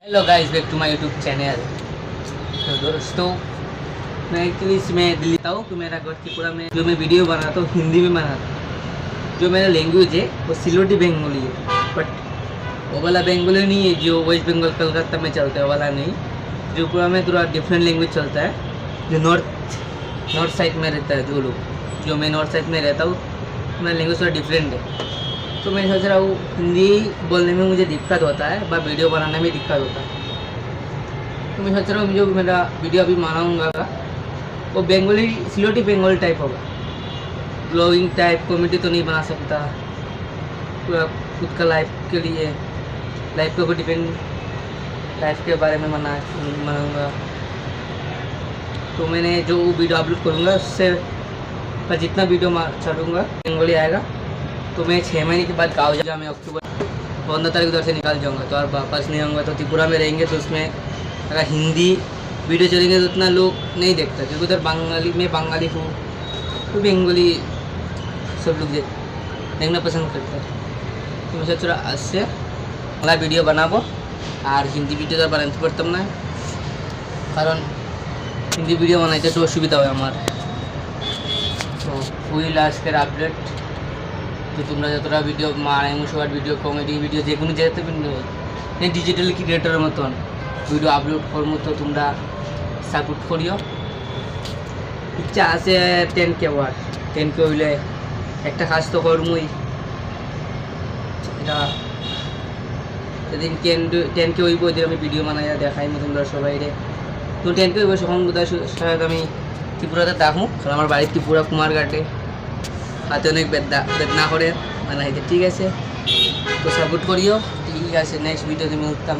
Hello guys, back to my YouTube channel. तो दोस्तों, मैं एक्चुअली इसमें दिल्ली था हूँ। तो मेरा घर त्रिपुरा में जो मैं वीडियो बनाता हूँ हिंदी में बनाता हूँ। जो मेरा लैंग्वेज है वो सिलोटी बंगाली है, बट वो वाला बंगाली नहीं है जो वेस्ट बंगाल कलकत्ता में चलता है, वाला नहीं। त्रिपुरा में थोड़ा डिफरेंट लैंग्वेज चलता है। जो नॉर्थ साइड में रहता है जो लोग, जो मैं नॉर्थ साइड में रहता हूँ, मेरा लैंग्वेज थोड़ा डिफरेंट है। तो मैं सोच रहा हूँ हिंदी बोलने में मुझे दिक्कत होता है, व वीडियो बनाने में दिक्कत होता है। तो मैं सोच रहा हूँ जो मेरा वीडियो अभी बनाऊँगा वो बंगाली सिलोटी बंगाली टाइप होगा। ब्लॉगिंग टाइप कॉमेडी तो नहीं बना सकता, पूरा खुद का लाइफ के लिए, लाइफ के ऊपर डिपेंड, लाइफ के बारे में बनाऊँगा। तो मैंने जो वीडियो अपलोड करूँगा उससे पर जितना वीडियो चलूँगा बंगाली आएगा। तो मैं 6 महीने के बाद गाँव जा, मैं अक्टूबर 15 तारीख उधर से निकाल जाऊँगा। तो और वापस नहीं आऊँगा। तो त्रिपुरा में रहेंगे तो उसमें अगर हिंदी वीडियो चलेंगे तो उतना लोग नहीं देखता, क्योंकि उधर बंगाली, मैं बंगाली हूँ तो बंगाली सब लोग देखना पसंद करते हैं। तो मैं सोच रहा आज से अगला वीडियो बनाबो। और हिंदी वीडियो तो बनाते पारताम ना, कारण हिंदी वीडियो बनाते तो असुविधा है हमार। तो ফুল আজকের আপডেট যে তোমরা যতটা ভিডিও মারাইমো শর্ট ভিডিও কমেডি ভিডিও যে কোনো যেতে এই ডিজিটাল ক্রিয়েটরের মতন ভিডিও আপলোড করবো। তো তোমরা সাপোর্ট করিও। ইচ্ছা আছে 10K ওয়াট, 10K হইলে একটা কাজ তো করবই। এটা সেদিন 10K হইব, ওই দিন আমি ভিডিও বানাই দেখাইমো তোমরা সবাই রে। তো 10K হইব তখন বোধহয় শায়দ আমি ত্রিপুরাতে থাকবো, কারণ আমার বাড়ি ত্রিপুরা কুমারঘাটে। হাতে অনেক বেদনা করে বানাইতে, ঠিক আছে? তো সাপোর্ট করিও, ঠিক আছে? নেক্সট ভিডিওতে আমি উঠতাম।